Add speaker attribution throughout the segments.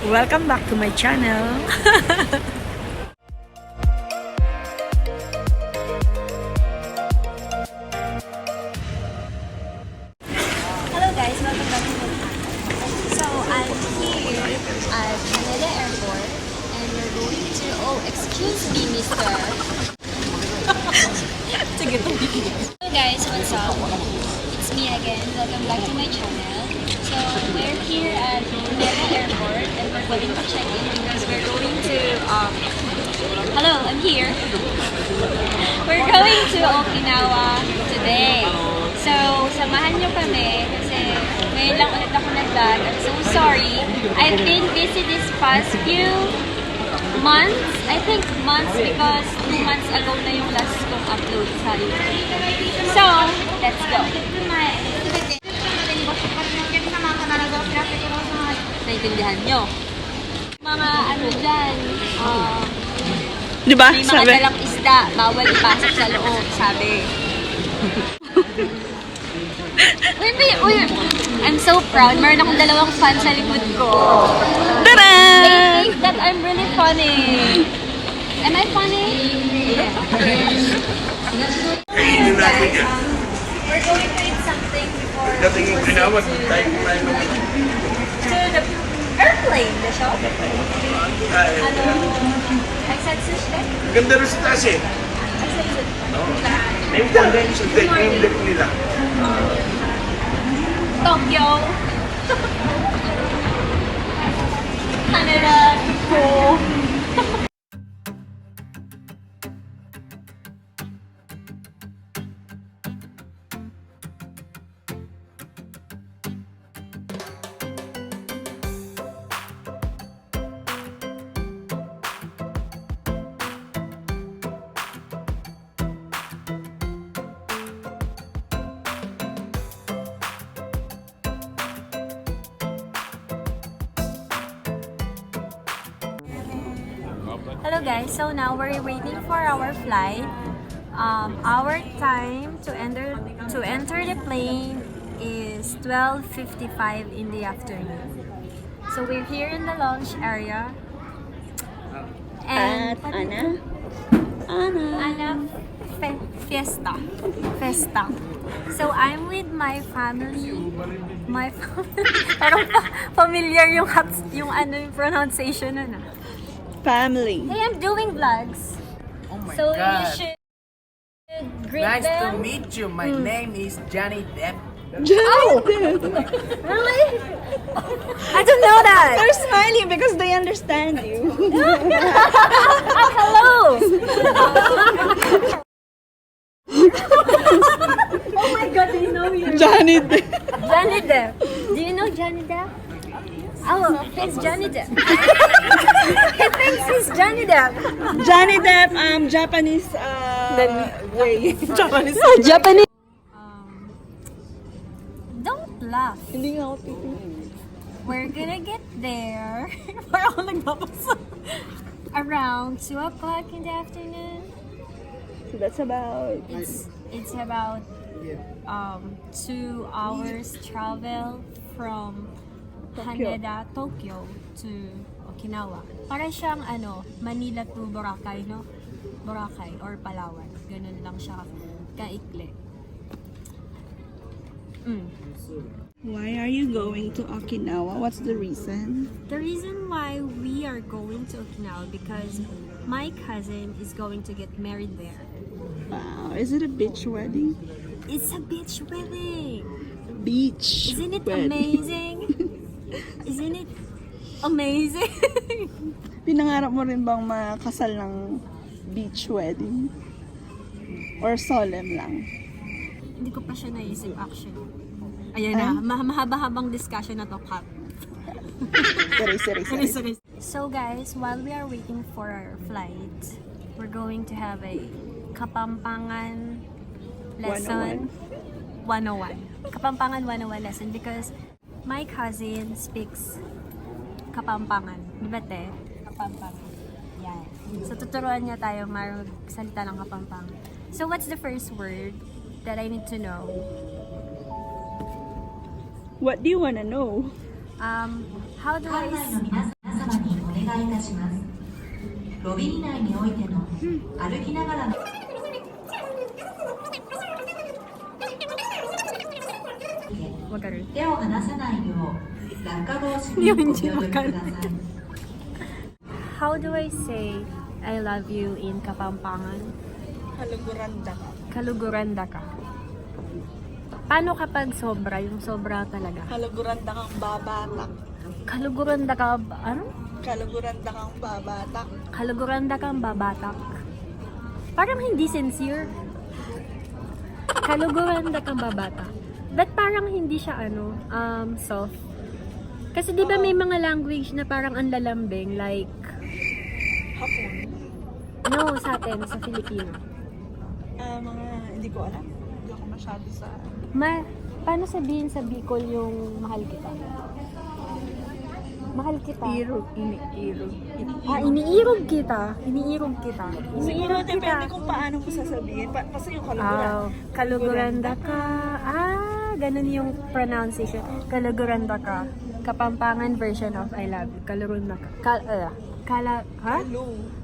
Speaker 1: Welcome back to my channel.
Speaker 2: Hello guys, welcome back to my channel. So I'm here at Manila Airport and we're going to, oh excuse me mister.
Speaker 1: Sige, tumigil.
Speaker 2: Hello guys, what's up? It's me again, welcome back to my channel. So we're here at Manila Airport and we're going to check in because we're going to, hello, I'm here. We're going to Okinawa today. So, samahan nyo kami kasi ngayon lang ulit ako nag-vlog. I'm so sorry. I've been busy this past few months. I think months because 2 months ago na yung last kong upload sa YouTube. So, let's go. Naintindihan nyo? Mga ano dyan,
Speaker 1: Diba?
Speaker 2: may mga dalang isda, bawal ipasok sa loob, sabi. Uy, I'm so proud. Meron akong 2 fans sa likod ko.
Speaker 1: Tara!
Speaker 2: They think that I'm really funny. Am I funny? Yeah. We're going to eat something before we proceed to the airplane, the shop. Ano? I said sushi.
Speaker 3: Ganda rin sa taas eh.
Speaker 2: I said sushi.
Speaker 3: Name tag sa name tag nila.
Speaker 2: Tokyo. Canada. Cool. Hello guys, so now we're waiting for our flight. Our time to enter the plane is 12:55 in the afternoon. So we're here in the lounge area. And Ana Fiesta. So I'm with my family. Parang familiar yung pronunciation nun.
Speaker 1: Family.
Speaker 2: Hey, I'm doing vlogs.
Speaker 4: Oh my
Speaker 2: So
Speaker 4: god.
Speaker 2: you should greet
Speaker 4: Nice to
Speaker 2: them.
Speaker 4: meet you. My name is Johnny Depp.
Speaker 2: Really? I don't know that.
Speaker 1: They're smiling because they understand you.
Speaker 2: Oh, hello. Oh my god, do you know you?
Speaker 1: Johnny Depp.
Speaker 2: Johnny Depp. Do you know Johnny Depp? Oh, it's Johnny Depp. He thinks he's Johnny Depp.
Speaker 1: Johnny Depp, Japanese, way. Japanese.
Speaker 2: Don't laugh.
Speaker 1: Hindi nga ako titingin.
Speaker 2: We're gonna get there. Parang ako nagbabasa. Around 2 o'clock in the afternoon.
Speaker 1: So that's about...
Speaker 2: It's about 2 hours travel from Haneda, Tokyo to Okinawa. Para siyang Manila to Boracay, no? Boracay or Palawan. Ganun lang siya kaikli.
Speaker 1: Why are you going to Okinawa? What's the reason?
Speaker 2: The reason why we are going to Okinawa because my cousin is going to get married there.
Speaker 1: Wow, is it a beach wedding?
Speaker 2: It's a beach wedding.
Speaker 1: Beach.
Speaker 2: Isn't it
Speaker 1: wedding.
Speaker 2: amazing? Isn't it amazing?
Speaker 1: Pinangarap mo rin bang makasal ng beach wedding? Or solemn lang?
Speaker 2: Hindi ko pa siya naisip actually. Ayan na, mahaba-habang discussion na to, Kat.
Speaker 1: Sorry.
Speaker 2: So guys, while we are waiting for our flight, we're going to have a Kapampangan lesson 101. Kapampangan 101 lesson because my cousin speaks Kapampangan. Di ba te? Kapampangan. Yan. So tuturuan niya tayo magsalita ng Kapampangan. So what's the first word that I need to know?
Speaker 1: What do you wanna know?
Speaker 2: How do I
Speaker 5: えいたします。ロビー内においての歩きながらの
Speaker 2: わかる。
Speaker 5: 手を離さないよう落下防止にご協力ください。
Speaker 2: How do I say I love you in Kapampangan?
Speaker 1: Haluguranda ka.
Speaker 2: Kaluguranda ka. Paano kapag sobra? Yung sobra talaga.
Speaker 1: Haluguranda kang babatak.
Speaker 2: Kaluguranda ka, ano?
Speaker 1: Kaluguranda kang babatak.
Speaker 2: Kaluguranda kang babatak. Parang hindi sincere. Kaluguranda kang babatak. But parang hindi siya soft. Kasi di ba may mga language na parang ang lalambing, like,
Speaker 1: Hapon.
Speaker 2: no, sa atin, sa Filipino.
Speaker 1: Hindi ko alam. Hindi ako masyado sa...
Speaker 2: Paano sabihin sa Bicol yung mahal kita? Mahal kita.
Speaker 1: iniirog.
Speaker 2: Iniirog kita. Iniirog kita.
Speaker 1: Siguro
Speaker 2: Iniirog
Speaker 1: depende
Speaker 2: kita.
Speaker 1: kung paano ko sasabihin. Kasi yung kaluguran.
Speaker 2: Kaluguranda ka. Ganun yung pronunciation. Kaluguranda ka. Kapampangan version of I love you. Kaluguranda ka.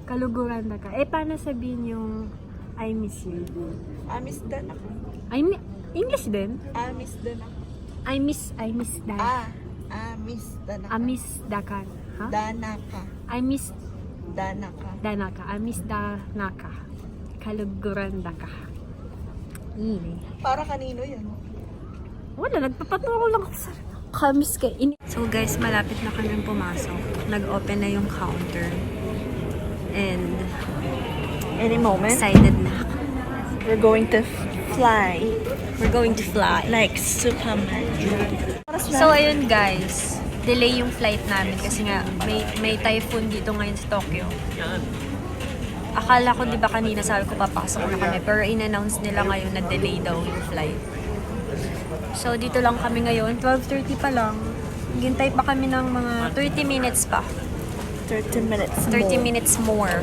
Speaker 2: Kaluguranda ka. Paano sabihin yung I miss you?
Speaker 1: Amis dan ako.
Speaker 2: English din?
Speaker 1: Amis dan ako.
Speaker 2: I miss da.
Speaker 1: Amis dan ako.
Speaker 2: Amis dakan. Ha?
Speaker 1: Danaka.
Speaker 2: I miss
Speaker 1: Danaka.
Speaker 2: danaka. I miss danaka. Kaluguranda ka. Ini.
Speaker 1: Para kanino yan?
Speaker 2: Wala, nagpapaturo lang ako sa kamis ka. So guys, malapit na kami pumasok. Nag-open na yung counter. And
Speaker 1: Any moment,
Speaker 2: excited na ako.
Speaker 1: we're going to fly.
Speaker 2: We're going to fly.
Speaker 1: Like Superman.
Speaker 2: So ayun guys, delay yung flight namin kasi nga may typhoon dito ngayon sa Tokyo. Akala ko 'di ba kanina sabi ko papasok na kami pero in-announce nila ngayon na delay daw yung flight. So dito lang kami ngayon, 12:30 pa lang. Hintay pa kami ng mga 30 minutes pa.
Speaker 1: 30 minutes
Speaker 2: 30 minutes more.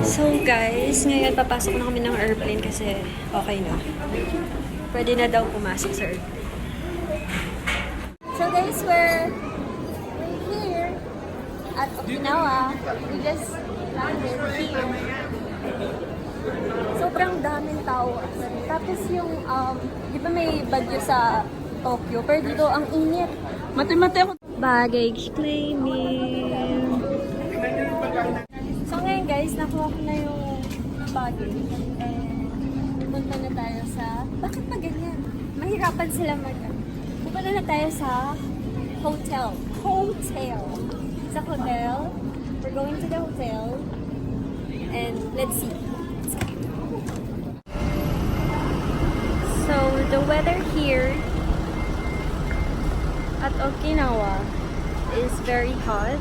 Speaker 2: So guys, ngayon papasok na kami ng airplane kasi okay na. Pwede na daw pumasok sa airplane. So guys, we're here at Okinawa. We just landed here. Sobrang daming tao. Tapos yung, di ba may bagyo sa Tokyo? Pero dito ang init.
Speaker 1: Mati-mati ako.
Speaker 2: Baggage claiming. So ngayon guys, nakuha ko na yung baggage. And punta na tayo sa... Bakit ba ganyan? Mahirapan sila Pupunta na tayo sa hotel. Sa hotel. We're going to the hotel. And let's see. So the weather here at Okinawa is very hot.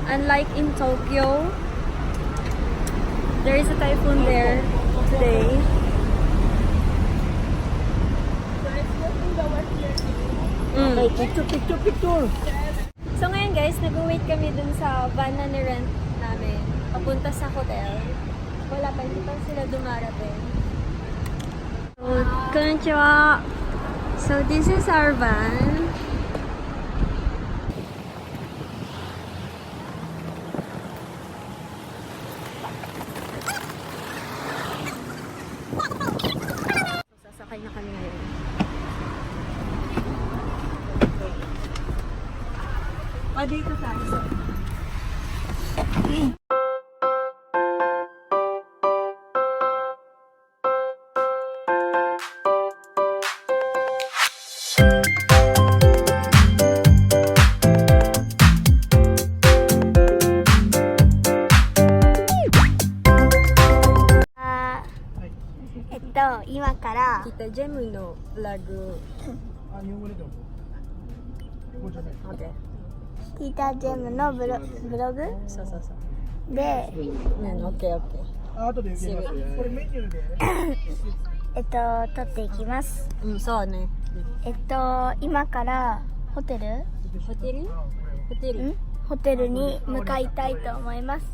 Speaker 2: Unlike in Tokyo, there is a typhoon there today.
Speaker 1: Picture.
Speaker 2: So ngayon guys, nag-wait kami dun sa van na ni-rent namin papunta sa hotel. Wala pa, hindi pa sila dumarating. So, konnichiwa! So this is our van. Sasakay na kami ngayon.
Speaker 1: Dito tayo sa...
Speaker 2: Kita Jemu no vlog
Speaker 6: Okay.
Speaker 7: ティータージェムのブログ
Speaker 6: そうそうそう。
Speaker 7: で、
Speaker 6: うん、OK、OK。See you.
Speaker 7: 撮っていきます。
Speaker 6: うん、そうね。
Speaker 7: 今からホテル
Speaker 6: ホテルホテル
Speaker 7: ホテルに向かいたいと思います。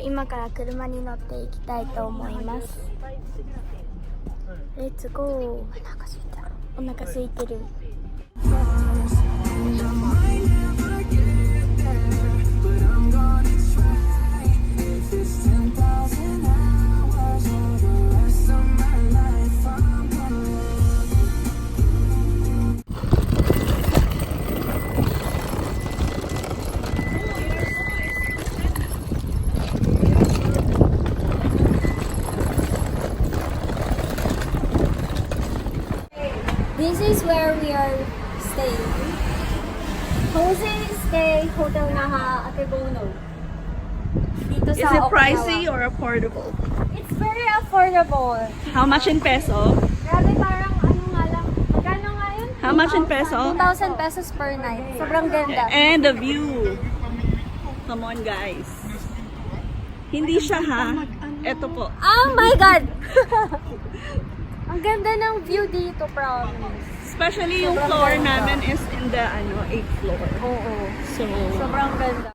Speaker 7: 今から車に乗っていきたいと思います。レッツゴー。お腹空いた。お腹空いてる。
Speaker 2: This is where we are staying. Jose Stay Hotel Naha Akebono. Dito
Speaker 1: Is
Speaker 2: sa
Speaker 1: it
Speaker 2: Okinawa.
Speaker 1: pricey or affordable?
Speaker 2: It's very affordable.
Speaker 1: How much in peso?
Speaker 2: Grabe, parang ano nga lang. Magkano nga yun?
Speaker 1: How much in peso?
Speaker 2: 2,000 pesos per night. Sobrang ganda.
Speaker 1: And the view. Come on, guys. Hindi siya ha. Ito po.
Speaker 2: Oh my God! Ang ganda ng view dito, promise.
Speaker 1: Especially yung floor namin is in the 8th floor.
Speaker 2: Oo.
Speaker 1: So,
Speaker 2: Sobrang ganda.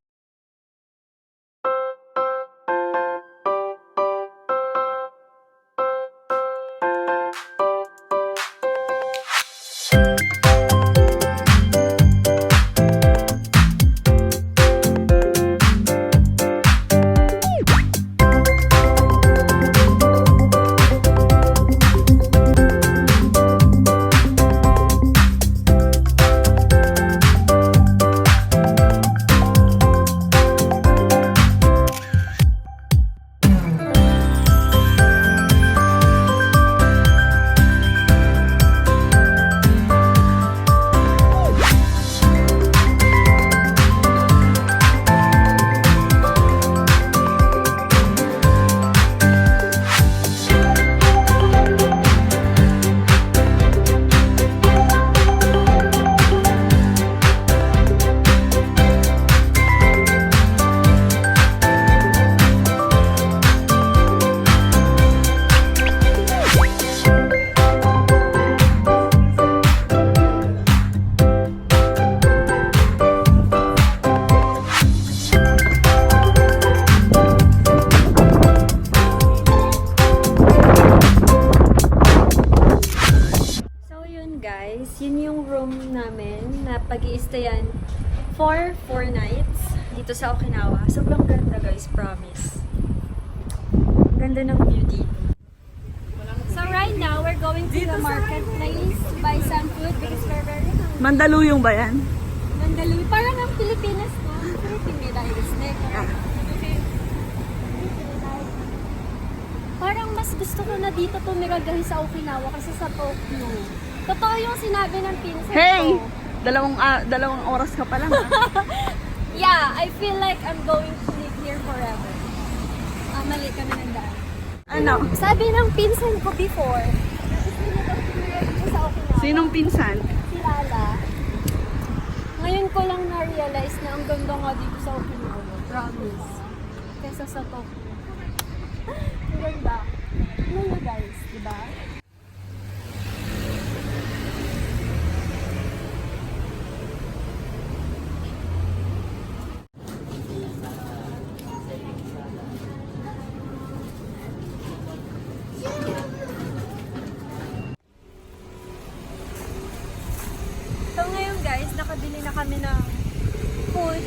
Speaker 2: Yun yung room namin na pag-i-stayan for 4 nights dito sa Okinawa. Sobrang ganda, guys, promise. Ganda ng view dito. So right now, we're going to the marketplace to buy some food because we're very hungry.
Speaker 1: Mandaluyong ba yan?
Speaker 2: Mandaluyong. Parang ang Pilipinas, no? Philippines. Parang mas gusto ko na dito tumira dahil sa Okinawa kasi sa Tokyo. Totoo yung sinabi ng pinsan
Speaker 1: Hey!
Speaker 2: ko.
Speaker 1: Dalawang oras ka pa lang ha?
Speaker 2: Yeah, I feel like I'm going to live here forever. Mali kami ng daan.
Speaker 1: Ano?
Speaker 2: Sabi ng pinsan ko before, gusto niya daw tumira dito sa Okinawa.
Speaker 1: Sinong pinsan?
Speaker 2: Si Lala. Ngayon ko lang na-realize na ang ganda nga dito sa Okinawa. Promise. Kesa sa Tokyo. Ang ganda. Ano nyo guys, diba? So ngayon guys, nakabili na kami ng food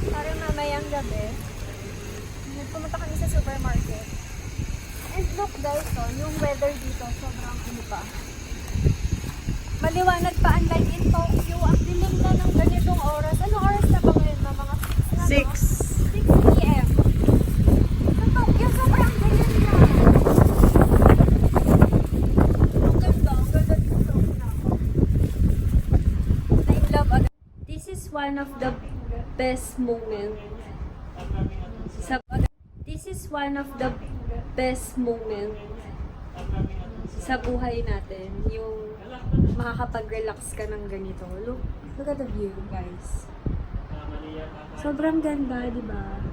Speaker 2: para mamayang gabi. Pumunta kami sa supermarket. And look guys, yung weather dito sobrang ano pa. Maliwanag pa unlike in Tokyo. Ang dilim na ng ganitong oras. Anong oras na ba ngayon? Mga 6 na,
Speaker 1: 6.
Speaker 2: 6 p.m. Sa Tokyo, sobrang dilim na. Ang ganda dito sa Okinawa. I love it. This is one of the best moments. This is one of the best moments sa buhay natin, yung makakapag-relax ka ng ganito. Look at the view, guys. Sobrang ganda, di ba?